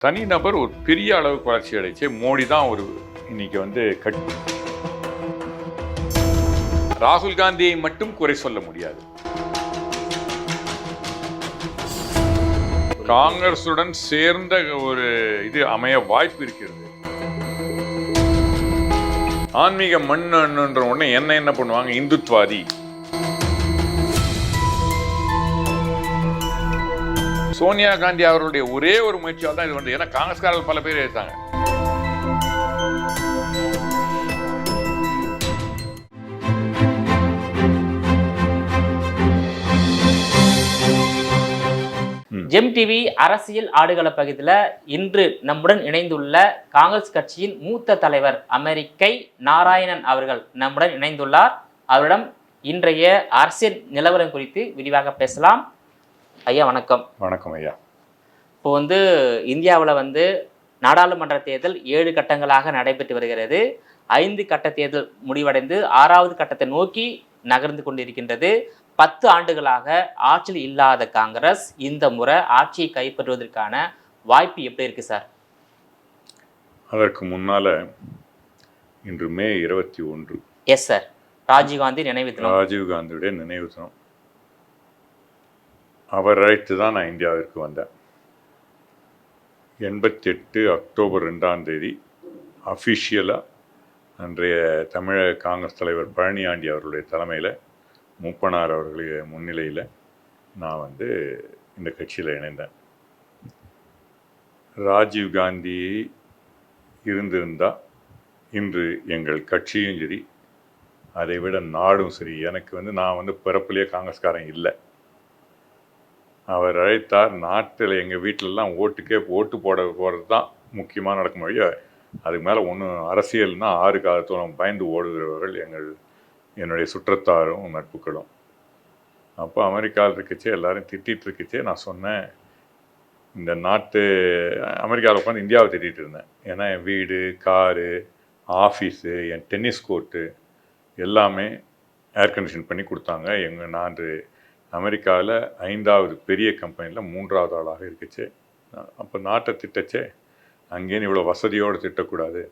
தனிநபர் ஒரு பெரிய அளவுக்கு வளர்ச்சி அடைச்சு மோடி தான் ஒரு இன்னைக்கு வந்து ராகுல் காந்தியை மட்டும் குறை சொல்ல முடியாது. காங்கிரசுடன் சேர்ந்த ஒரு இது அமைய வாய்ப்பு இருக்கிறது. ஆன்மீக மண்ணுன்ற உடனே என்ன பண்ணுவாங்க, இந்துத்வாதி. சோனியா காந்தி அவர்களுடைய ஒரே ஒரு முயற்சியால் தான் இது வந்து, ஏன்னா காங்கிரஸ்காரர்கள் பல பேர் எடுத்தாங்க. ஜெம் டிவி அரசியல் ஆடுகள பகுதியில் இன்று நம்முடன் இணைந்துள்ள காங்கிரஸ் கட்சியின் மூத்த தலைவர் அமெரிக்கை நாராயணன் அவர்கள் நம்முடன் இணைந்துள்ளார். அவரிடம் இன்றைய அரசியல் நிலவரம் குறித்து விரிவாக பேசலாம். ஐயா வணக்கம். வணக்கம் ஐயா. இப்போ இந்தியாவில் நாடாளுமன்ற தேர்தல் 7 கட்டங்களாக நடைபெற்று வருகிறது. 5 கட்ட தேர்தல் முடிவடைந்து 6வது கட்டத்தை நோக்கி நகர்ந்து கொண்டிருக்கின்றது. 10 ஆண்டுகளாக ஆட்சியில் இல்லாத காங்கிரஸ் இந்த முறை ஆட்சியை கைப்பற்றுவதற்கான வாய்ப்பு எப்படி இருக்கு சார்? அதற்கு முன்னால இன்று மே 21. எஸ் சார், ராஜீவ்காந்தி நினைவு தினம். ராஜீவ்காந்தியுடைய நினைவு தினம். அவர் அழைத்து தான் நான் இந்தியாவிற்கு வந்தேன். 88 அக்டோபர் 2ஆம் தேதி அஃபிஷியலாக அன்றைய தமிழக காங்கிரஸ் தலைவர் பழனியாண்டி அவர்களுடைய தலைமையில் மூப்பனார் அவர்களுடைய முன்னிலையில் நான் இந்த கட்சியில் இணைந்தேன். ராஜீவ்காந்தி இருந்திருந்தால் இன்று எங்கள் கட்சியும் சரி, அதை விட நாடும் சரி. எனக்கு நான் பிறப்பிலேயே காங்கிரஸ்காரன் இல்லை. அவர் அழைத்தார். நாட்டில் எங்கள் வீட்டிலலாம் ஓட்டு போகிறது தான் முக்கியமாக நடக்கும் வழியா. அதுக்கு மேலே ஒன்றும் அரசியல்னா 6 காலத்தோളം பயந்து ஓடுகிறவர்கள் என்னுடைய சுற்றத்தாரும் நட்புகளும். அப்போ அமெரிக்காவில் இருக்குச்சே எல்லாரும் திட்டிகிட்டு இருக்குச்சே நான் சொன்னேன், இந்த நாட்டு அமெரிக்காவில் உட்காந்து இந்தியாவை திட்டிகிட்டு இருந்தேன். ஏன்னா என் வீடு, காரு, ஆஃபீஸு, என் டென்னிஸ் கோர்ட்டு எல்லாமே ஏர் கண்டிஷன் பண்ணி கொடுத்தாங்க. நான் அமெரிக்காவில் 5வது பெரிய கம்பெனியில் 3வது ஆளாக இருக்குச்சு. அப்போ நாட்டை திட்டச்சே, அங்கேன்னு இவ்வளோ வசதியோடு திட்டக்கூடாது,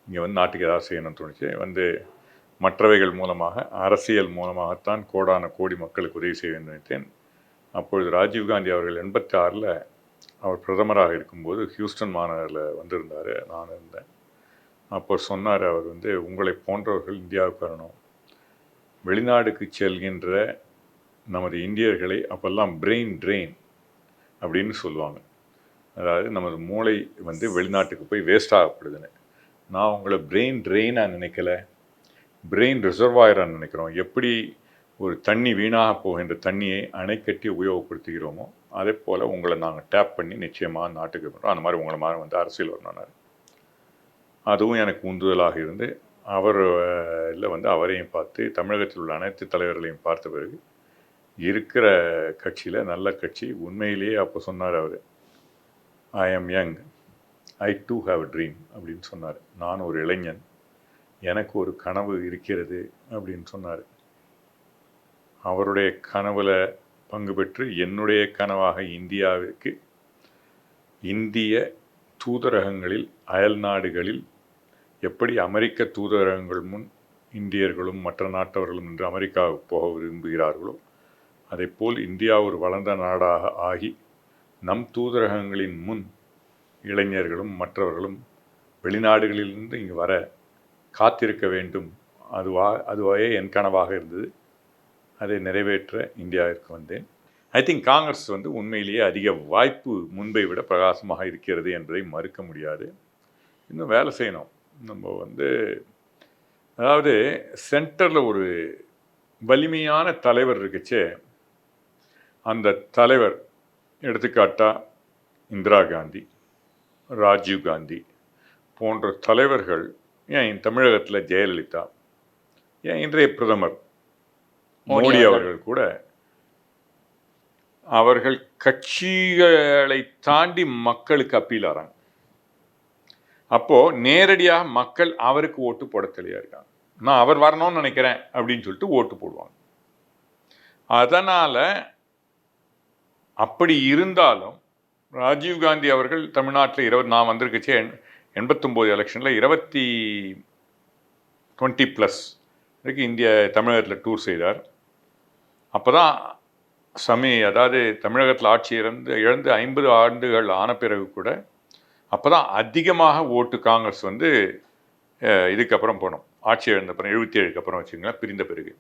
இங்கே நாட்டுக்கு ஏதாவது செய்யணும்னு தோணுச்சு. மற்றவைகள் மூலமாக, அரசியல் மூலமாகத்தான் கோடான கோடி மக்களுக்கு உதவி செய்ய வேண்டும் நினைத்தேன். அப்பொழுது ராஜீவ்காந்தி அவர்கள் 86ல் அவர் பிரதமராக இருக்கும்போது ஹியூஸ்டன் மாநகரில் வந்திருந்தார். நான் இருந்தேன். அப்போ சொன்னார் அவர், உங்களை போன்றவர்கள் இந்தியாவுக்கு வரணும். வெளிநாடுக்கு செல்கின்ற நமது இந்தியர்களை அப்போல்லாம் பிரெயின் ட்ரெயின் அப்படின்னு சொல்லுவாங்க. அதாவது நமது மூளை வெளிநாட்டுக்கு போய் வேஸ்ட் ஆகப்படுதுன்னு. நான் உங்களை பிரெயின் ட்ரெயினாக நினைக்கல, பிரெயின் ரிசர்வாயராக நினைக்கிறோம். எப்படி ஒரு தண்ணி வீணாக போகின்ற தண்ணியை அணை கட்டி உபயோகப்படுத்துகிறோமோ அதே போல் உங்களை நாங்கள் டேப் பண்ணி நிச்சயமாக நாட்டுக்கு பண்ணுறோம். அந்த மாதிரி உங்களை மாதிரி அரசியல் வரணும்னாரு. அதுவும் எனக்கு உந்துதலாக இருந்து அவரில் அவரையும் பார்த்து, தமிழகத்தில் உள்ள அனைத்து தலைவர்களையும் பார்த்த பிறகு இருக்கிற கட்சியில் நல்ல கட்சி உண்மையிலேயே அப்போ சொன்னார் அவர், I am young, I do have a dream அப்படின்னு சொன்னார். நான் ஒரு இளைஞன், எனக்கு ஒரு கனவு இருக்கிறது அப்படின்னு சொன்னார். அவருடைய கனவில் பங்கு பெற்று என்னுடைய கனவாக இந்தியாவிற்கு இந்திய தூதரகங்களில், அயல் நாடுகளில் எப்படி அமெரிக்க தூதரகங்கள் முன் இந்தியர்களும் மற்ற நாட்டவர்களும் இன்று அமெரிக்காவுக்கு போக விரும்புகிறார்களோ அதைப்போல் இந்தியா ஒரு வளர்ந்த நாடாக ஆகி நம் தூதரகங்களின் முன் இளைஞர்களும் மற்றவர்களும் வெளிநாடுகளிலிருந்து இங்கு வர காத்திருக்க வேண்டும். அதுவே என் கனவாக இருந்தது. அதை நிறைவேற்ற இந்தியாவிற்கு வந்தேன். ஐ திங்க் காங்கிரஸ் உண்மையிலேயே அதிக வாய்ப்பு முன்பை விட பிரகாசமாக இருக்கிறது என்பதை மறுக்க முடியாது. இன்னும் வேலை செய்யணும். நம்ம அதாவது சென்டரில் ஒரு வலிமையான தலைவர் இருக்குச்சே, அந்த தலைவர் எடுத்துக்காட்டாக இந்திரா காந்தி, ராஜீவ் காந்தி போன்ற தலைவர்கள், ஏன் தமிழகத்தில் ஜெயலலிதா, ஏன் இன்றைய பிரதமர் மோடி அவர்கள் கூட, அவர்கள் கட்சிகளை தாண்டி மக்களுக்கு அப்பீல் ஆகிறாங்க. அப்போது நேரடியாக மக்கள் அவருக்கு ஓட்டு போட தெளிவாக இருக்காங்க. நான் அவர் வரணும்னு நினைக்கிறேன் அப்படின்னு சொல்லிட்டு ஓட்டு போடுவாங்க. அதனால் அப்படி இருந்தாலும் ராஜீவ்காந்தி அவர்கள் தமிழ்நாட்டில் நான் வந்திருக்கச்சே 89 எலெக்ஷனில் 20+ இந்திய தமிழகத்தில் டூர் செய்தார். அப்போ தான் அதாவது தமிழகத்தில் ஆட்சி இழந்து 50 ஆண்டுகள் ஆன பிறகு கூட அப்போ தான் அதிகமாக ஓட்டு காங்கிரஸ் இதுக்கப்புறம் போனோம். ஆட்சி இழந்தப்புறம் 77க்கு அப்புறம் வச்சுங்களேன், பிரிந்த பிறகு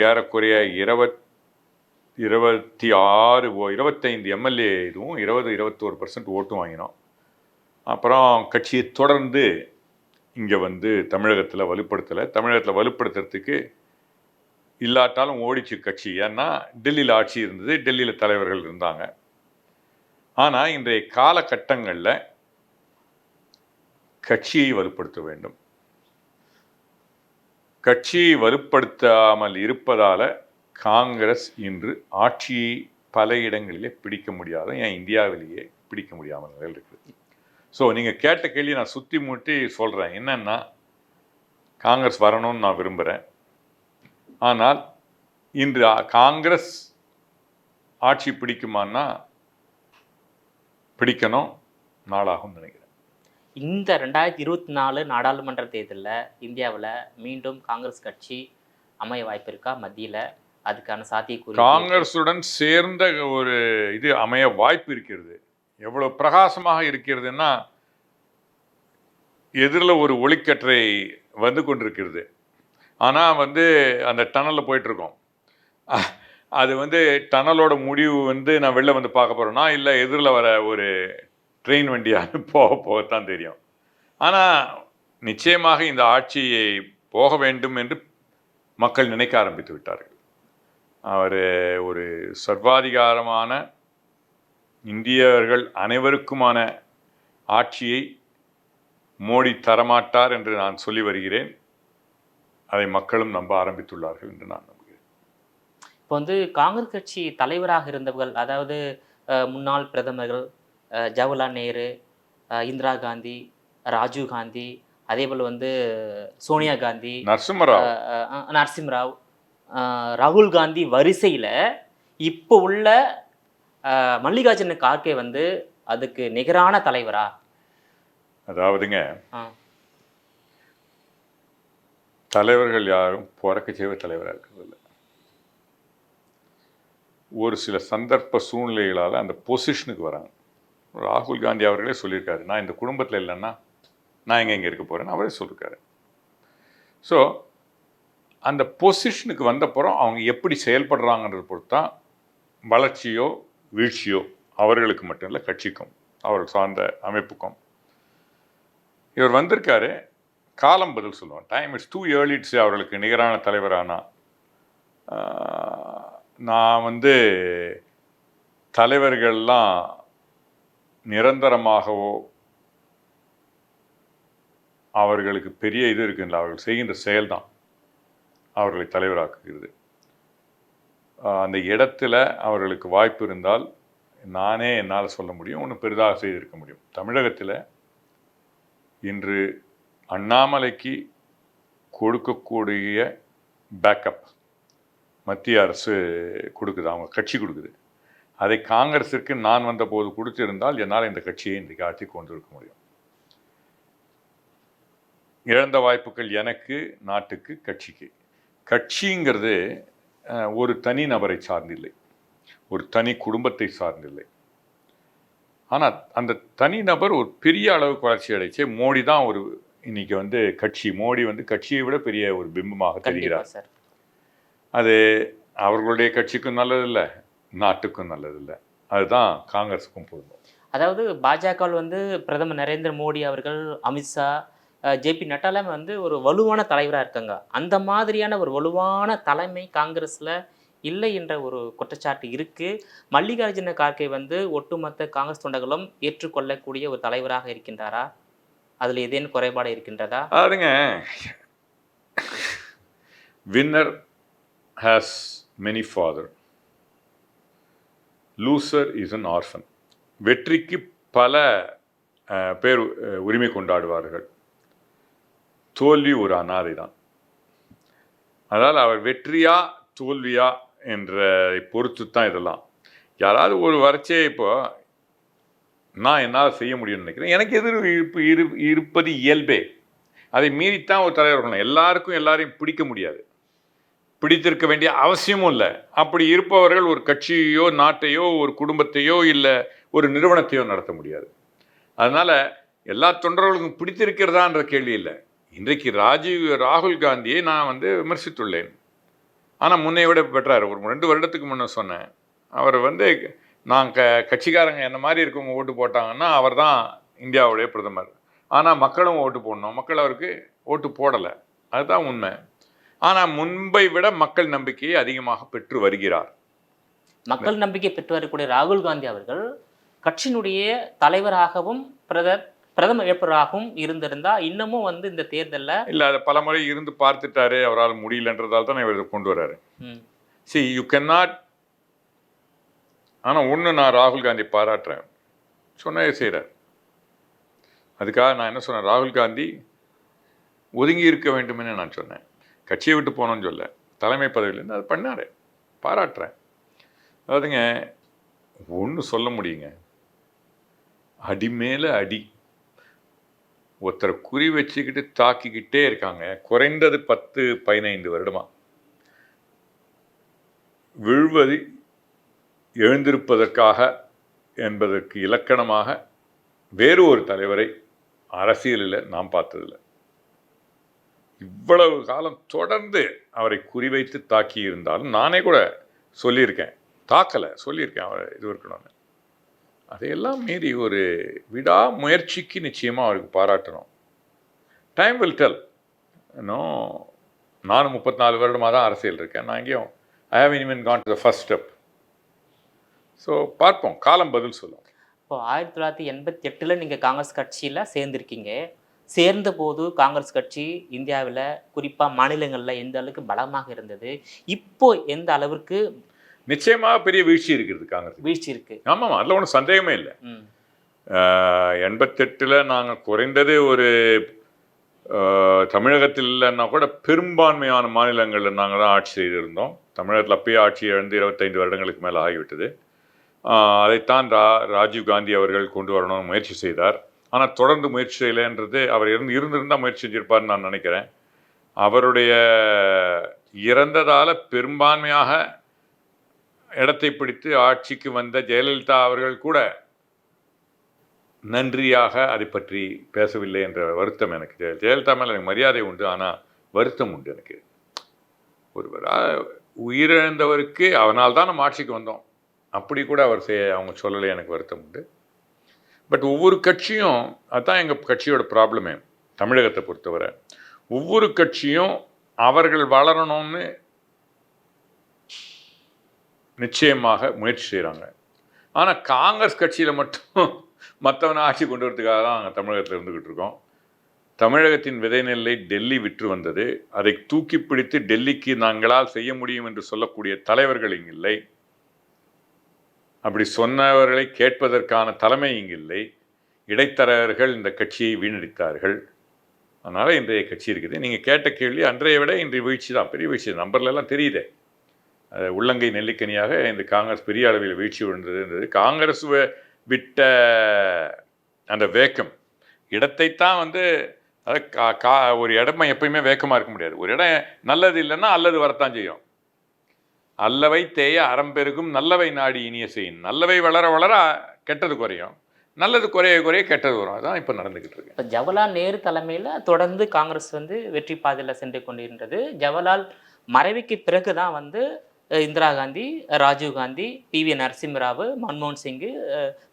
ஏறக்குறைய 25 எம்எல்ஏ இதுவும் 21% ஓட்டும் வாங்கினோம். அப்புறம் கட்சியை தொடர்ந்து இங்கே தமிழகத்தில் வலுப்படுத்துறதுக்கு இல்லாட்டாலும் ஓடிச்சு கட்சி. ஏன்னா டெல்லியில் ஆட்சி இருந்தது, டெல்லியில் தலைவர்கள் இருந்தாங்க. ஆனால் இன்றைய காலகட்டங்களில் கட்சியை வலுப்படுத்த வேண்டும். கட்சியை வலுப்படுத்தாமல் இருப்பதால் காங்கிரஸ் இன்று ஆட்சியை பல இடங்களிலே பிடிக்க முடியாத, ஏன் இந்தியாவிலேயே பிடிக்க முடியாமல் நிலையில் இருக்குது. ஸோ நீங்கள் கேட்ட கேள்வி நான் சுற்றி முட்டி சொல்கிறேன். என்னன்னா, காங்கிரஸ் வரணும்னு நான் விரும்புகிறேன். ஆனால் இன்று காங்கிரஸ் ஆட்சி பிடிக்குமான்னா பிடிக்கணும், நாளாகும் நினைக்கிறேன். இந்த 2024 நாடாளுமன்ற தேர்தலில் இந்தியாவில் மீண்டும் காங்கிரஸ் கட்சி அமைய வாய்ப்பு இருக்கா? மத்தியில் அதுக்கான சாத்தியக்கூறு காங்கிரசுடன் சேர்ந்த ஒரு இது அமைய வாய்ப்பு இருக்கிறது. எவ்வளவு பிரகாசமாக இருக்கிறதுன்னா, எதிரில் ஒரு ஒளிக்கற்றை வந்து கொண்டிருக்கிறது. ஆனால் அந்த டனலில் போயிட்டுருக்கோம். அது டனலோட முடிவு நான் வெளில பார்க்க போகிறேன்னா, இல்லை எதிரில் வர ஒரு ட்ரெயின் வண்டியாக போகத்தான் தெரியும். ஆனால் நிச்சயமாக இந்த ஆட்சியை போக வேண்டும் என்று மக்கள் நினைக்க ஆரம்பித்து விட்டார்கள். அவர் ஒரு சர்வாதிகாரமான இந்தியர்கள் அனைவருக்குமான ஆட்சியை மோடி தரமாட்டார் என்று நான் சொல்லி வருகிறேன். அதை மக்களும் நம்ப ஆரம்பித்துள்ளார்கள் என்று நான் நம்புகிறேன். இப்போ காங்கிரஸ் கட்சி தலைவராக இருந்தவர்கள், அதாவது முன்னாள் பிரதமர்கள் ஜவஹர்லால் நேரு, இந்திரா காந்தி, ராஜீவ் காந்தி, அதே போல் சோனியா காந்தி, நரசிம்மராவ், ராகுல் காந்தி வரிசையில் இப்போ உள்ள மல்லிகார்ஜுன கார்கே அதுக்கு நிகரான தலைவரா? அதாவதுங்க, தலைவர்கள் யாரும் பிறக்கச்சேவே தலைவராக இருக்கிறதில்ல. ஒரு சில சந்தர்ப்ப சூழ்நிலைகளால் அந்த பொசிஷனுக்கு வராங்க. ராகுல் காந்தி அவர்களே சொல்லியிருக்காரு, நான் இந்த குடும்பத்தில் இல்லைன்னா நான் எங்கே இருக்க போகிறேன்னு அவரே சொல்லியிருக்காரு. ஸோ அந்த பொசிஷனுக்கு வந்தப்புறம் அவங்க எப்படி செயல்படுறாங்கன்றது பொறுத்து தான் வளர்ச்சியோ வீழ்ச்சியோ அவர்களுக்கு மட்டும் இல்லை, கட்சிக்கும் அவர்கள் சார்ந்த அமைப்புக்கும். இவர் வந்திருக்காரு, காலம் பதில் சொல்லுவான். Time it's too early to say அவர்களுக்கு நிகரான தலைவரானா. நான் தலைவர்கள்லாம் நிரந்தரமாகவோ அவர்களுக்கு பெரிய இது இருக்குல்ல, அவர்கள் செய்கின்ற செயல்தான் அவர்களை தலைவராக்குகிறது. அந்த இடத்துல அவர்களுக்கு வாய்ப்பு இருந்தால் நானே என்னால் சொல்ல முடியும், ஒன்று பெரிதாக செய்திருக்க முடியும். தமிழகத்தில் இன்று அண்ணாமலைக்கு கொடுக்கக்கூடிய பேக்கப் மத்திய அரசு கொடுக்குது, அவங்க கட்சி கொடுக்குது. அதை காங்கிரஸிற்கு நான் வந்தபோது கொடுத்திருந்தால் என்னால் இந்த கட்சியை இன்றைக்கு ஆட்சி கொண்டு இருக்க முடியும். இழந்த வாய்ப்புகள் எனக்கு, நாட்டுக்கு, கட்சிக்கு. கட்சிங்கிறது ஒரு தனி நபரை சார்ந்தில்லை, ஒரு தனி குடும்பத்தை சார்ந்தில்லை. ஆனால் அந்த தனி நபர் ஒரு பெரிய அளவுக்கு வளர்ச்சி அடைச்சு. மோடி தான் இன்னைக்கு கட்சி, மோடி கட்சியை விட பெரிய ஒரு பிம்பமாக தெரிகிறார். அது அவர்களுடைய கட்சிக்கும் நல்லதில்லை, நாட்டுக்கும் நல்லதில்லை. அதுதான் காங்கிரஸுக்கும் பொருந்தும். அதாவது பாஜகவில் பிரதமர் நரேந்திர மோடி அவர்கள், அமித்ஷா, ஜேபி நட்டாலாம் ஒரு வலுவான தலைவராக இருக்காங்க. அந்த மாதிரியான ஒரு வலுவான தலைமை காங்கிரஸில் இல்லை என்ற ஒரு குற்றச்சாட்டு இருக்குது. மல்லிகார்ஜுன கார்கே ஒட்டுமொத்த காங்கிரஸ் தொண்டர்களும் ஏற்றுக்கொள்ளக்கூடிய ஒரு தலைவராக இருக்கின்றாரா? அதில் ஏதேனும் குறைபாடு இருக்கின்றதா? அதுங்க, winner has many father, loser is an orphan. வெற்றிக்கு பல பேர் உரிமை கொண்டாடுவார்கள், தோல்வி ஒரு அனாதை தான். அதனால் அவர் வெற்றியா தோல்வியா என்ற பொறுத்து தான் இதெல்லாம். யாராவது ஒரு வரைச்சே இப்போ நான் என்னால் செய்ய முடியும்னு நினைக்கிறேன். எனக்கு இருப்பது இயல்பே. அதை மீறித்தான் ஒரு தலைவர் இருக்கணும். எல்லாருக்கும் எல்லாரையும் பிடிக்க முடியாது, பிடித்திருக்க வேண்டிய அவசியமும் இல்லை. அப்படி இருப்பவர்கள் ஒரு கட்சியோ நாட்டையோ ஒரு குடும்பத்தையோ இல்லை ஒரு நிறுவனத்தையோ நடத்த முடியாது. அதனால் எல்லா தொண்டர்களுக்கும் பிடித்திருக்கிறதான்ற கேள்வி இல்லை. இன்றைக்கு ராகுல் காந்தியை நான் விமர்சித்துள்ளேன். ஆனால் முன்னை விட பெற்றார். ஒரு 2 வருடத்துக்கு முன்னே சொன்னேன், அவர் நான் கட்சிக்காரங்க என்ன மாதிரி இருக்கவங்க ஓட்டு போட்டாங்கன்னா அவர் தான் இந்தியாவுடைய பிரதமர். ஆனால் மக்களும் ஓட்டு போடணும், மக்கள் அவருக்கு ஓட்டு போடலை, அதுதான் உண்மை. ஆனால் முன்பை விட மக்கள் நம்பிக்கையை அதிகமாக பெற்று வருகிறார். மக்கள் நம்பிக்கை பெற்று வரக்கூடிய ராகுல் காந்தி அவர்கள் கட்சியினுடைய தலைவராகவும் பிரதம வேட்பாளராகவும் இருந்திருந்தா இன்னமும் இந்த தேர்தலில் இல்லை, அதை பல முறை இருந்து பார்த்துட்டாரு, அவரால் முடியலன்றதால் தான் இவர் கொண்டு வர்றாரு. See, you cannot. ஆனால் ஒன்று, நான் ராகுல் காந்தி பாராட்டுறேன், சொன்னதே செய்கிறார். அதுக்காக நான் என்ன சொன்னேன், ராகுல் காந்தி ஒதுங்கி இருக்க வேண்டும்னு நான் சொன்னேன். கட்சியை விட்டு போனோன்னு சொல்ல, தலைமை பதவியிலேருந்து அது பண்ணார், பாராட்டுறேன். அதாவதுங்க, ஒன்று சொல்ல முடியுங்க, அடி மேலே அடி ஒருத்தரை குறி வச்சுக்கிட்டு தாக்கிக்கிட்டே இருக்காங்க. குறைந்தது 10-15 வருடமா. விழுவது எழுந்திருப்பதற்காக என்பதற்கு இலக்கணமாக வேறு ஒரு தலைவரை அரசியலில் நாம் பார்த்ததில்லை. இவ்வளவு காலம் தொடர்ந்து அவரை குறிவைத்து தாக்கி இருந்தாலும் நானே கூட சொல்லியிருக்கேன், தாக்கலை சொல்லியிருக்கேன் அவர் இது இருக்கணும்னு. அதையெல்லாம் மீறி ஒரு விடா முயற்சிக்கு நிச்சயமாக அவருக்கு பாராட்டணும். Time will tell. இன்னும் நானும் 34 வருடமாக தான் அரசியல் இருக்கேன். நான் எங்கேயும் ஐ ஹவ் இனிமன் gone to the first step. So பார்ப்போம், காலம் பதில் சொல்லும். இப்போ 1988 நீங்கள் காங்கிரஸ் கட்சியில் சேர்ந்துருக்கீங்க. சேர்ந்த போது காங்கிரஸ் கட்சி இந்தியாவில் குறிப்பாக மாநிலங்களில் எந்த அளவுக்கு பலமாக இருந்தது, இப்போ எந்த அளவிற்கு நிச்சயமாக பெரிய வீழ்ச்சி இருக்கிறது, காங்கிரஸ் வீழ்ச்சி இருக்கு. ஆமாம், அதில் ஒன்றும் சந்தேகமே இல்லை. 88 நாங்கள் குறைந்தது ஒரு தமிழகத்தில் இல்லைன்னா கூட பெரும்பான்மையான மாநிலங்களில் நாங்கள் தான் ஆட்சி செய்திருந்தோம். தமிழகத்தில் அப்பயே ஆட்சி இழந்து 25 வருடங்களுக்கு மேலே ஆகிவிட்டது. அதைத்தான் ராஜீவ் காந்தி அவர்கள் கொண்டு வரணும்னு முயற்சி செய்தார். ஆனால் தொடர்ந்து முயற்சி செய்யலைன்றது, அவர் இருந்திருந்தால் முயற்சி செஞ்சிருப்பார்னு நான் நினைக்கிறேன். அவருடைய இறந்ததால் பெரும்பான்மையாக இடத்தை பிடித்து ஆட்சிக்கு வந்த ஜெயலலிதா அவர்கள் கூட நன்றியாக அதை பற்றி பேசவில்லை என்ற வருத்தம் எனக்கு. ஜெயலலிதா மேலே எனக்கு மரியாதை உண்டு, ஆனால் வருத்தம் உண்டு எனக்கு. ஒருவர் உயிரிழந்தவருக்கு அவனால் தான் நம்ம ஆட்சிக்கு வந்தோம், அப்படி கூட அவங்க சொல்லலை, எனக்கு வருத்தம் உண்டு. பட் ஒவ்வொரு கட்சியும், அதுதான் எங்கள் கட்சியோட ப்ராப்ளமே தமிழகத்தை பொறுத்தவரை, ஒவ்வொரு கட்சியும் அவர்கள் வளரணும்னு நிச்சயமாக முயற்சி செய்கிறாங்க. ஆனால் காங்கிரஸ் கட்சியில் மட்டும் மற்றவனை ஆட்சி கொண்டு வரதுக்காக தான் நாங்கள் தமிழகத்தில் இருந்துக்கிட்டு இருக்கோம். தமிழகத்தின் விதை நெல்லை டெல்லி விற்று வந்தது. அதை தூக்கி பிடித்து டெல்லிக்கு நாங்களால் செய்ய முடியும் என்று சொல்லக்கூடிய தலைவர்கள் இங்கில்லை. அப்படி சொன்னவர்களை கேட்பதற்கான தலைமை இங்கில்லை. இடைத்தரகர்கள் இந்த கட்சியை வீணடித்தார்கள். அதனால் இன்றைய கட்சி இருக்குது. நீங்கள் கேட்ட கேள்வி அன்றைய விட இன்றைய வீழ்ச்சி தான், பெரிய வீழ்ச்சி. நம்பர்லாம் தெரியுதே, உள்ளங்கை நெல்லிக்கனியாக இந்த காங்கிரஸ் பெரிய அளவில் வீழ்ச்சி விழுந்ததுன்றது காங்கிரஸ் விட்ட அந்த வேக்கம். இடத்தைத்தான் ஒரு இடமா எப்பயுமே வேக்கமாக இருக்க முடியாது. ஒரு இடம் நல்லது இல்லைன்னா அல்லது வரத்தான் செய்யும். அல்லவை தேய அறம்பெருகும் நல்லவை நாடி இனிய செய்யும். நல்லவை வளர வளர கெட்டது குறையும், நல்லது குறைய குறைய கெட்டது வரும். அதுதான் இப்போ நடந்துக்கிட்டு இருக்கு. இப்போ ஜவஹர்லால் நேரு தலைமையில் தொடர்ந்து காங்கிரஸ் வெற்றி பாதையில் சென்று கொண்டிருந்தது. ஜவஹர்லால் மறைவுக்கு பிறகு தான் இந்திரா காந்தி, ராஜீவ் காந்தி, PV நரசிம்மராவ், மன்மோகன் சிங்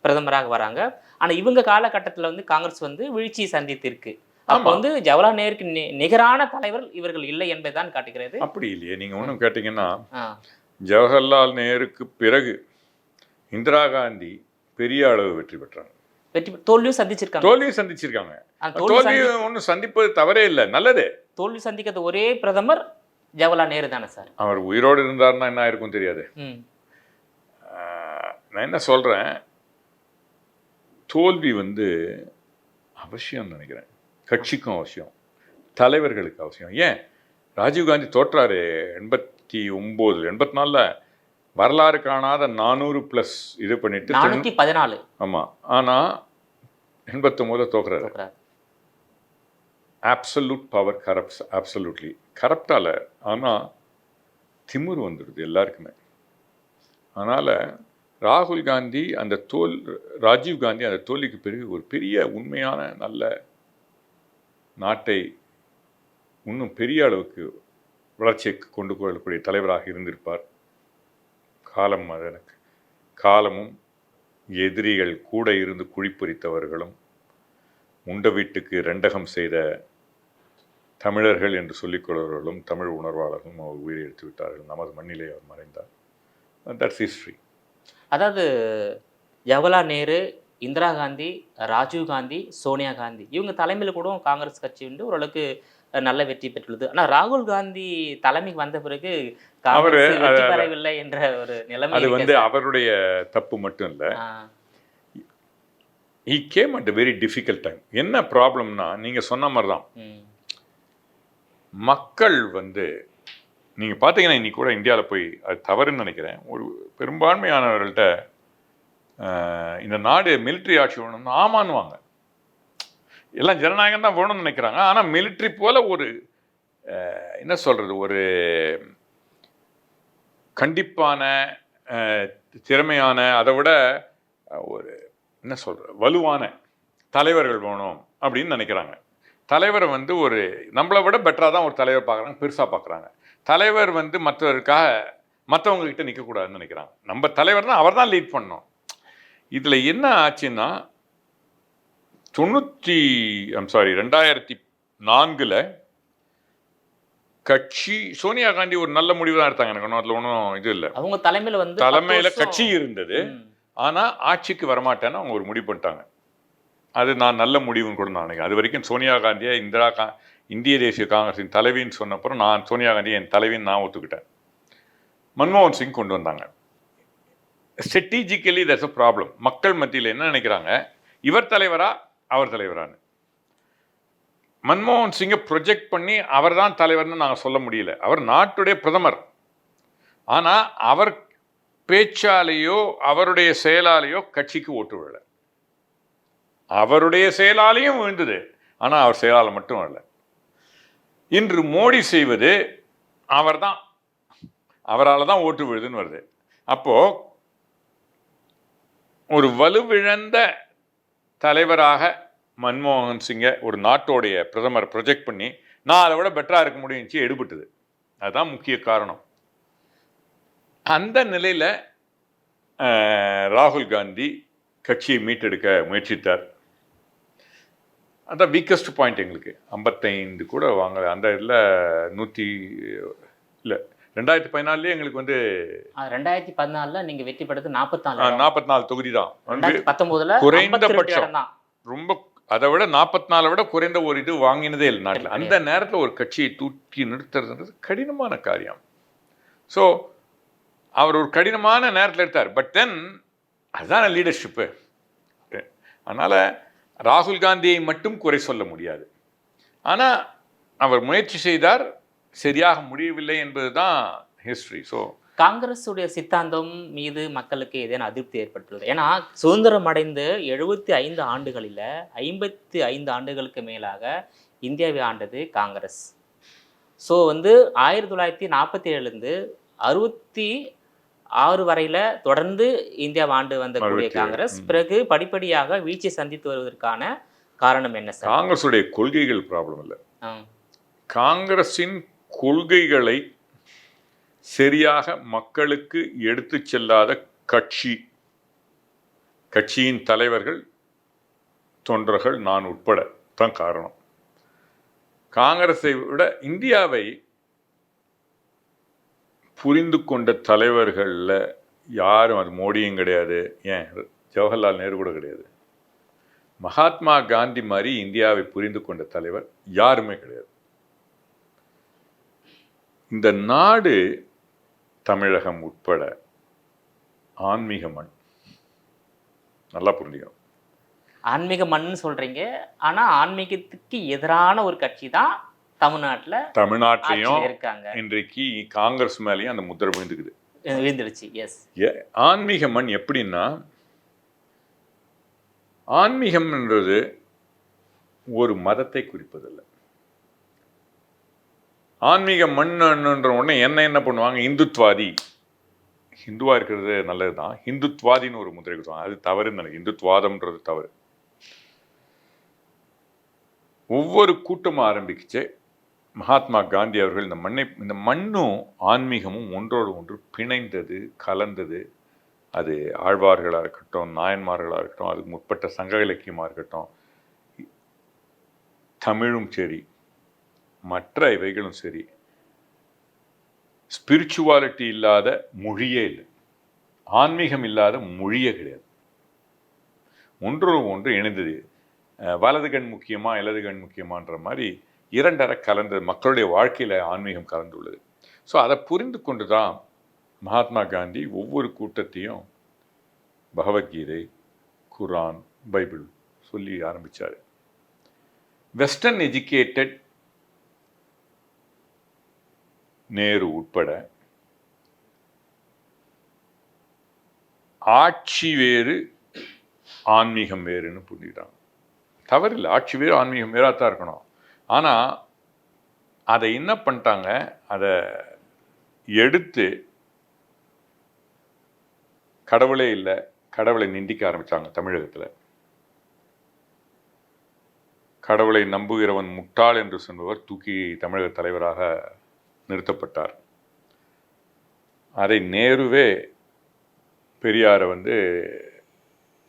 பிரதமராக வராங்க. ஆனால் இவங்க காலகட்டத்தில் காங்கிரஸ் வீழ்ச்சியை சந்தித்திருக்கு. அப்போ ஜவஹர்லால் நேருக்கு நிகரான தலைவர் இவர்கள் இல்லை என்பதுதான் காட்டுகிறது. அப்படி இல்லையே. நீங்கள் ஒன்றும் கேட்டிங்கன்னா, ஜவஹர்லால் நேருக்கு பிறகு இந்திரா காந்தி பெரிய அளவு வெற்றி பெற்றாங்க. தோல்வியும் சந்திச்சிருக்காங்க. தோல்வி ஒன்றும் சந்திப்பது தவறே இல்லை, நல்லது. தோல்வி சந்திக்கிறது ஒரே பிரதமர் ஜவஹர்லால் நேரு தானே சார். அவர் உயிரோடு இருந்தாருன்னா என்ன ஆயிருக்கும் தெரியாது. நான் என்ன சொல்கிறேன், தோல்வி அவசியம் நினைக்கிறேன். கட்சிக்கும் அவசியம், தலைவர்களுக்கு அவசியம். ஏன் ராஜீவ் காந்தி தோற்றாரு 89, 84 வரலாறு காணாத 400+ இது பண்ணிட்டு 414 ஆமாம். ஆனால் 89 தோக்குறாரு. தோக்குறாரு. ஆப்சல்யூட் பவர் கரப்ட்ஸ், ஆப்சல்யூட்லி கரப்டால. ஆனால் திமிரு வந்துடுது எல்லாருக்குமே. அதனால் ராகுல் காந்தி ராஜீவ் காந்தி அந்த தோல்விக்கு பிறகு ஒரு பெரிய உண்மையான நல்ல நாட்டை இன்னும் பெரிய அளவுக்கு வளர்ச்சிக்கு கொண்டு போகக்கூடிய தலைவராக இருந்திருப்பார். காலமும் எதிரிகள் கூட இருந்து குழிப்பறித்தவர்களும் உண்ட வீட்டுக்கு ரெண்டகம் செய்த தமிழர்கள் என்று சொல்லிக்கொள்வர்களும் தமிழ் உணர்வாளர்களும் அவர் உயிரை எடுத்து விட்டார்கள். நமது மண்ணிலே அவர் மறைந்தார். That's history. அதாவது ஜவஹர்லால் நேரு, இந்திரா காந்தி, ராஜீவ் காந்தி, சோனியா காந்தி இவங்க தலைமையில் கூட காங்கிரஸ் கட்சி வந்து ஓரளவுக்கு நல்ல வெற்றி பெற்றுள்ளது. ஆனால் ராகுல் காந்தி தலைமைக்கு வந்த பிறகு காங்கிரஸ் வெற்றி பெறவில்லை என்ற ஒரு நிலைமை. அது வந்து அவருடைய தப்பு மட்டும் இல்லை. he came at a very difficult time. என்ன ப்ராப்ளம்னா நீங்கள் சொன்ன மாதிரி தான். மக்கள் வந்து நீங்கள் பார்த்தீங்கன்னா இன்னைக்கு கூட இந்தியாவில் போய் அது தவறுன்னு நினைக்கிறேன். ஒரு பெரும்பான்மையானவர்கள்ட்ட இந்த நாடு மிலிட்ரி ஆட்சி வேணும்னு ஆமான்னுவாங்க. எல்லாம் ஜனநாயகம் தான் வேணும்னு நினைக்கிறாங்க. ஆனால் மிலிட்ரி போல ஒரு என்ன சொல்கிறது, ஒரு கண்டிப்பான திறமையான, அதை விட ஒரு என்ன சொல்கிறது, வலுவான தலைவர்கள் வேணும் அப்படின்னு நினைக்கிறாங்க. தலைவரை வந்து ஒரு நம்மளை விட பெட்டராக தான் ஒரு தலைவர் பார்க்குறாங்க, பெருசாக பார்க்குறாங்க. தலைவர் வந்து மற்றவங்ககிட்ட நிற்கக்கூடாதுன்னு நினைக்கிறாங்க. நம்ம தலைவர் தான், அவர் தான் லீட் பண்ணணும். இதில் என்ன ஆச்சுன்னா 2004 கட்சி சோனியா காந்தி ஒரு நல்ல முடிவு தான் எடுத்தாங்க. எனக்கு அதில் ஒன்றும் இது இல்லை. அவங்க தலைமையில் கட்சி இருந்தது. ஆனால் ஆட்சிக்கு வரமாட்டேன்னு அவங்க ஒரு முடிவு பண்ணிட்டாங்க. அது நான் நல்ல முடிவுன்னு கூட நான் நினைக்கிறேன். அது வரைக்கும் சோனியா காந்தியை இந்திய தேசிய காங்கிரஸின் தலைவின்னு சொன்னப்பறம் நான் சோனியா காந்தியை என் தலைவின்னு நான் ஒத்துக்கிட்டேன். மன்மோகன் சிங் கொண்டு வந்தாங்க. Strategically that's a problem. மக்கள் மத்தியில் என்ன நினைக்கிறாங்க, இவர் தலைவரா அவர் தலைவரான்னு. மன்மோகன் சிங்கை ப்ரொஜெக்ட் பண்ணி அவர் தான் தலைவர்னு நாங்கள் சொல்ல முடியல. அவர் நாட்டுடைய பிரதமர். ஆனால் அவர் பேச்சாலேயோ அவருடைய செயலாலேயோ கட்சிக்கு ஓட்டு விழலை. அவருடைய செயலாலையும் விழுந்தது, ஆனால் அவர் செயலால் மட்டும் இல்லை. இன்று மோடி செய்வது அவரால் தான் ஓட்டு விழுதுன்னு வருது. அப்போது ஒரு வலுவிழந்த தலைவராக மன்மோகன் சிங்கை ஒரு நாட்டோடைய பிரதமர் ப்ரொஜெக்ட் பண்ணி நான் அதை விட பெட்டராக இருக்க முடியும்னு எடுபட்டுது. அதுதான் முக்கிய காரணம். அந்த நிலையில் ராகுல் காந்தி கட்சியை மீட்டெடுக்க முயற்சித்தார். அதான் வீக்கஸ்ட் பாயிண்ட். எங்களுக்கு 55 கூட வாங்கலை. அந்த இதில் 2014 எங்களுக்கு வந்து 2014 நீங்க வெற்றி பெற்றது 44 தொகுதி தான். 2019 குறைந்தபட்சம். ரொம்ப அதை விட 44 விட குறைந்த ஒரு இது வாங்கினதே இல்லை நாட்டில். அந்த நேரத்தில் ஒரு கட்சியை தூக்கி நிறுத்துறதுன்றது கடினமான காரியம். ஸோ அவர் ஒரு கடினமான நேரத்தில் எடுத்தார். பட் தென் அதுதான் லீடர்ஷிப்பு. அதனால் ராகுல் காந்தியை மட்டும் குறை சொல்ல முடியாது. ஆனால் அவர் முயற்சி செய்தார், சரியாக முடியவில்லை என்பது தான் ஹிஸ்ட்ரி. ஸோ காங்கிரஸுடைய சித்தாந்தம் மீது மக்களுக்கு ஏதேனும் அதிருப்தி ஏற்பட்டுள்ளது. ஏன்னா சுதந்திரம் அடைந்து 75 ஆண்டுகளில் 55 ஆண்டுகளுக்கு மேலாக இந்தியாவை ஆண்டது காங்கிரஸ். ஸோ வந்து 1947 66 வரையில் தொடர்ந்து இந்தியாவை ஆண்டு வந்தக்கூடிய காங்கிரஸ் பிறகு படிப்படியாக வீழ்ச்சி சந்தித்து வருவதற்கான காரணம் என்ன சார்? காங்கிரஸுடைய கொள்கைகள் ப்ராப்ளம் இல்லை. காங்கிரஸின் கொள்கைகளை சரியாக மக்களுக்கு எடுத்து செல்லாத கட்சியின் தலைவர்கள், தொண்டர்கள், நான் உட்பட தான் காரணம். காங்கிரஸை விட இந்தியாவை புரிந்து கொண்ட தலைவர்களில் யாரும், அது மோடியும் கிடையாது, ஏன் ஜவஹர்லால் நேரு கூட கிடையாது, மகாத்மா காந்தி மாதிரி இந்தியாவை புரிந்து கொண்ட தலைவர் யாருமே கிடையாது. இந்த நாடு தமிழகம் உட்பட ஆன்மீக மண். நல்லா புரிஞ்சுக்கணும். ஆன்மீக மண் சொல்றீங்க, ஆனா ஆன்மீகத்துக்கு எதிரான ஒரு கட்சி தான் தமிழ்நாட்டிலையும் இருக்காங்க. இன்றைக்கு காங்கிரஸ் மேலேயும் அந்த முத்திரை விழுந்துக்குது. விழுந்துடுச்சு. எஸ். ஆன்மீக மண் எப்படின்னா, ஆன்மீகம்ன்றது ஒரு மதத்தை குறிப்பதில்லை. ஆன்மீக மண்ணுன்ற உடனே என்ன பண்ணுவாங்க, இந்துத்வாதி. ஹிந்துவா இருக்கிறது நல்லது தான், ஹிந்துத்வாதின்னு ஒரு முத்திரை கொடுத்தாங்க. அது தவறுன்னு நினைக்கிறேன். இந்துத்வாதம்ன்றது தவறு. ஒவ்வொரு கூட்டமும் ஆரம்பிச்சு மகாத்மா காந்தி அவர்கள் இந்த மண்ணும் ஆன்மீகமும் ஒன்றோடு ஒன்று பிணைந்தது, கலந்தது. அது ஆழ்வார்களாக இருக்கட்டும், நாயன்மார்களாக இருக்கட்டும், அதுக்கு முற்பட்ட சங்க இலக்கியமாக இருக்கட்டும், தமிழும் சரி, மற்ற இவைகளும் சரி, ஸ்பிரிச்சுவாலிட்டி இல்லாத மொழியே இல்லை, ஆன்மீகம் இல்லாத மொழியே கிடையாது. ஒன்றோடு ஒன்று இணைந்தது. வலது கண் முக்கியமா இடது கண் முக்கியமான்ற மாதிரி இரண்டரை கலந்தது. மக்களுடைய வாழ்க்கையில் ஆன்மீகம் கலந்துள்ளது. ஸோ அதை புரிந்து கொண்டு தான் மகாத்மா காந்தி ஒவ்வொரு கூட்டத்தையும் பகவத்கீதை, குரான், பைபிள் சொல்லி ஆரம்பித்தார். வெஸ்டர்ன் எஜுகேட்டட் நேரு உட்பட ஆட்சி வேறு ஆன்மீகம் வேறுன்னு புரிஞ்சுக்கிட்டாங்க. தவறில்லை, ஆட்சி வேறு ஆன்மீகம் வேறாக தான் இருக்கணும். ஆனால் அதை என்ன பண்ணிட்டாங்க, அதை எடுத்து கடவுளே இல்லை, கடவுளை நிந்திக்க ஆரம்பித்தாங்க. தமிழகத்தில் கடவுளை நம்புகிறவன் முட்டாள் என்று சொல்பவர் தூக்கி தமிழக தலைவராக நிறுத்தப்பட்டார். அதை நேருவே பெரியாரை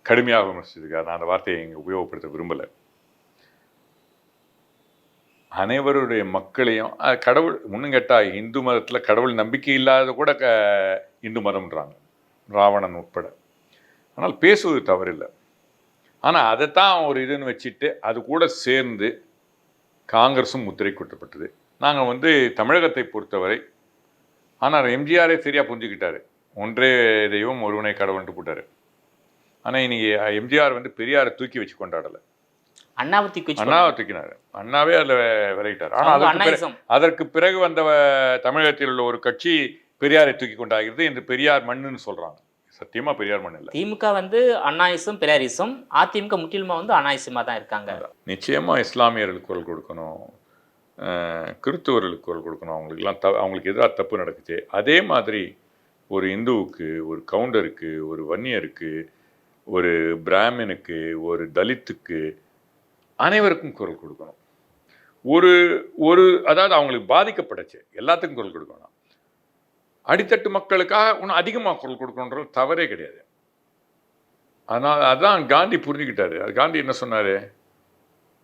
கடுமையாக விமர்சிச்சிருக்கார். நான் அந்த வார்த்தையை இங்கே உபயோகப்படுத்த விரும்பலை. அனைவருடைய மக்களையும் கடவுள் முன்னும் கேட்டால் இந்து மதத்தில் கடவுள் நம்பிக்கை இல்லாத கூட இந்து மதம்ன்றாங்க, ராவணன் உட்பட. ஆனால் பேசுவது தவறில்லை. ஆனால் அதைத்தான் ஒரு இதுன்னு வச்சுட்டு அது கூட சேர்ந்து காங்கிரஸும் முத்திரை குட்டப்பட்டது. நாங்கள் தமிழகத்தை பொறுத்தவரை, ஆனால் எம்ஜிஆரே சரியாக புரிஞ்சுக்கிட்டாரு, ஒன்றே தெய்வம் ஒருவனை கடவுள்ன்ட்டு போட்டார். ஆனால் இன்னைக்கு எம்ஜிஆர் பெரியாரை தூக்கி வச்சு கொண்டாடலை, அண்ணாவை தூக்கினார். அண்ணாவே அதில் விலகிட்டார். ஆனால் அதற்கு பிறகு வந்த தமிழகத்தில் உள்ள ஒரு கட்சி பெரியாரை தூக்கி கொண்டாகிறது என்று பெரியார் மண்ணுன்னு சொல்கிறாங்க. சத்தியமாக பெரியார் மண் இல்லை. திமுக அண்ணாயிசம் பெரியாரிசம், அதிமுக முற்றிலுமாக அண்ணாயிசமாக தான் இருக்காங்க. நிச்சயமாக இஸ்லாமியர்களுக்கு குரல் கொடுக்கணும், கிறிஸ்துவர்களுக்கு குரல் கொடுக்கணும். அவங்களுக்கு எதிராக தப்பு நடக்குச்சு. அதே மாதிரி ஒரு இந்துவுக்கு, ஒரு கவுண்டருக்கு, ஒரு வன்னியருக்கு, ஒரு பிராமினுக்கு, ஒரு தலித்துக்கு, அனைவருக்கும் குரல் கொடுக்கணும். அதாவது அவங்களுக்கு பாதிக்கப்படச்சு எல்லாத்துக்கும் குரல் கொடுக்கணும். அடித்தட்டு மக்களுக்காக இன்னும் அதிகமாக குரல் கொடுக்கணுன்றது தவறே கிடையாது. ஆனால் அதான் காந்தி புரிஞ்சுக்கிட்டாரு. காந்தி என்ன சொன்னார்,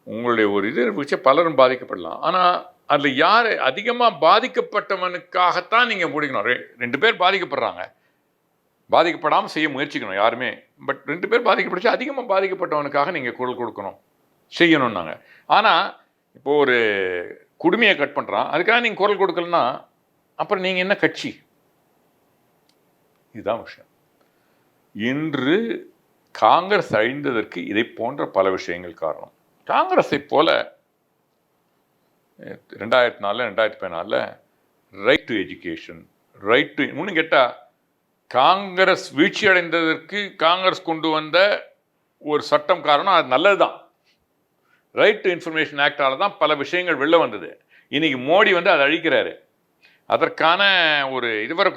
உங்களுடைய ஒரு இது வச்சு பலரும் பாதிக்கப்படலாம், ஆனால் அதில் யார் அதிகமாக பாதிக்கப்பட்டவனுக்காகத்தான் நீங்கள் முடிக்கணும். 2 பேர் பாதிக்கப்படுறாங்க, பாதிக்கப்படாமல் செய்ய முயற்சிக்கணும் யாருமே. பட் 2 பேர் பாதிக்கப்பட்டுச்சு, அதிகமாக பாதிக்கப்பட்டவனுக்காக நீங்கள் குரல் கொடுக்கணும், செய்யணும்னாங்க. ஆனால் இப்போது ஒரு குடுமையை கட் பண்ணுறான், அதுக்காக நீங்கள் குரல் கொடுக்கலன்னா அப்புறம் நீங்கள் என்ன கட்சி? இதுதான் விஷயம். இன்று காங்கிரஸ் அழிந்ததற்கு இதை போன்ற பல விஷயங்கள் காரணம். காங்கிரஸை போல 2004 2014 right to education, right to இன்னும் கேட்டால் காங்கிரஸ் வீழ்ச்சி அடைந்ததற்கு காங்கிரஸ் கொண்டு வந்த ஒரு சட்டம் காரணம். அது நல்லது தான். ரைட் டு இன்ஃபர்மேஷன் ஆக்டால தான் பல விஷயங்கள் வெளில வந்தது. இன்னைக்கு மோடி அதை அழிக்கிறாரு. அதற்கான ஒரு இதுவரை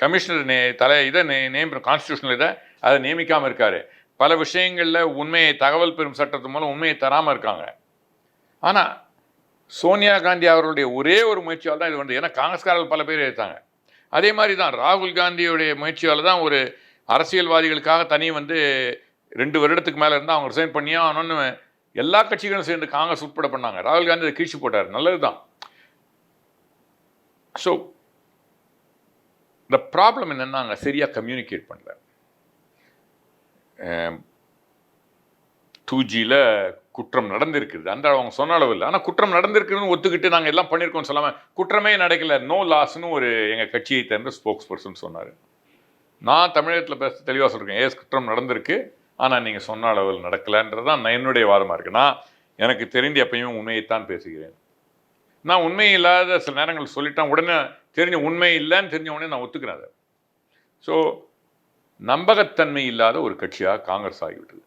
கமிஷனர் கான்ஸ்டியூஷனல் அதை நியமிக்காமல் இருக்காரு. பல விஷயங்களில் உண்மையை தகவல் பெறும் சட்டத்து மூலம் உண்மையை தராமல் இருக்காங்க. ஆனால் சோனியா காந்தி அவர்களுடைய ஒரே ஒரு முயற்சியால் தான் இது ஏன்னா காங்கிரஸ்காரர்கள் பல பேர் எடுத்தாங்க. அதே மாதிரி தான் ராகுல் காந்தியுடைய முயற்சியால் தான் ஒரு அரசியல்வாதிகளுக்காக தனி 2 வருடத்துக்கு மேலே இருந்தால் அவங்க ரிசைன் பண்ணியா ஆனோன்னு எல்லா கட்சிகளும் சேர்ந்து காங்கிரஸ் உட்பட பண்ணாங்க. ராகுல் காந்தி அதை கீழ்ச்சி போட்டார். நல்லது தான். ஸோ இந்த ப்ராப்ளம் என்னென்னா, அங்கே சரியாக கம்யூனிகேட் பண்ணல. 2Gயில் குற்றம் நடந்திருக்குது, அந்த அவங்க சொன்ன அளவு இல்லை. ஆனால் குற்றம் நடந்திருக்குதுன்னு ஒத்துக்கிட்டு நாங்கள் எல்லாம் பண்ணியிருக்கோம்னு சொல்லாமல் குற்றமே நடக்கல, நோ லாஸ்ன்னு ஒரு எங்கள் கட்சியை சேர்ந்த ஸ்போக்ஸ் பர்சன் சொன்னார். நான் தமிழகத்தில் பேச தெளிவாக சொல்கிறேன், குற்றம் நடந்திருக்கு, ஆனால் நீங்கள் சொன்ன அளவில் நடக்கலைன்றது தான் என்னுடைய வாதமாக இருக்குது. நான் எனக்கு தெரிந்து எப்பயுமே உண்மையைத்தான் பேசுகிறேன். நான் உண்மை இல்லாத சில நேரங்கள் சொல்லிட்டேன், உடனே தெரிஞ்ச உண்மை இல்லைன்னு தெரிஞ்ச உடனே நான் ஒத்துக்கிறேன் அதை. ஸோ நம்பகத்தன்மை இல்லாத ஒரு கட்சியாக காங்கிரஸ் ஆகிவிட்டது.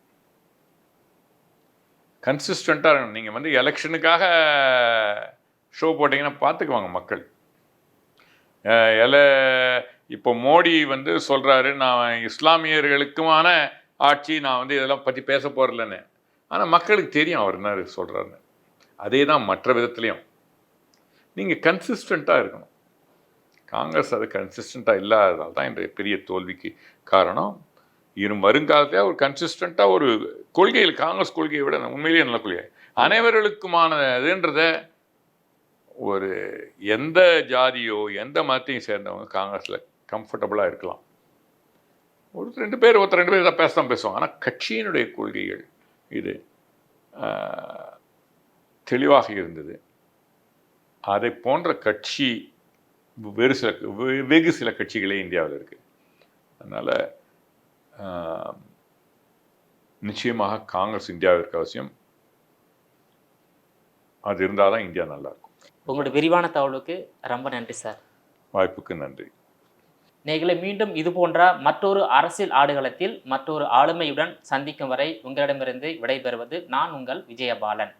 கன்சிஸ்டண்ட்டாக இருக்கணும். நீங்கள் வந்து எலெக்ஷனுக்காக ஷோ போட்டிங்கன்னா பார்த்துக்குவாங்க மக்கள். இப்போ மோடி வந்து சொல்கிறாரு, நான் இஸ்லாமியர்களுக்குமான ஆட்சி, நான் வந்து இதெல்லாம் பற்றி பேச போகிறலன்னு. ஆனால் மக்களுக்கு தெரியும் அவர் என்ன சொல்கிறாருன்னு. அதே தான் மற்ற விதத்துலேயும் நீங்கள் கன்சிஸ்டண்ட்டாக இருக்கணும். காங்கிரஸ் அது கன்சிஸ்டண்ட்டாக இல்லாததால் தான் இன்றைய பெரிய தோல்விக்கு காரணம். வருங்காலத்தில் ஒரு கன்சிஸ்டண்ட்டாக ஒரு கொள்கையில், காங்கிரஸ் கொள்கையை விட உண்மையிலேயே நல்ல கொள்கை, அனைவர்களுக்குமானதுன்றத ஒரு எந்த ஜாதியோ எந்த மதத்தையும் சேர்ந்தவங்க காங்கிரஸில் கம்ஃபர்டபுளாக இருக்கலாம். ஒருத்தர் ரெண்டு பேர் தான் பேசுவாங்க. ஆனால் கட்சியினுடைய கொள்கைகள் இது தெளிவாக இருந்தது. அதை போன்ற கட்சி வெகு சில கட்சிகளே இந்தியாவில் இருக்குது. அதனால் நிச்சயமாக காங்கிரஸ் இந்தியாவிற்கு அவசியம். அது இருந்தால் தான் இந்தியா நல்லாயிருக்கும். உங்களுடைய விரிவான தகவலுக்கு ரொம்ப நன்றி சார். வாய்ப்புக்கு நன்றி. நீங்களே மீண்டும் இது போன்ற மற்றொரு அரசியல் ஆடுகளத்தில் மற்றொரு ஆளுமையுடன் சந்திக்கும் வரை உங்களிடமிருந்து விடைபெறுவது நான் உங்கள் விஜயபாலன்.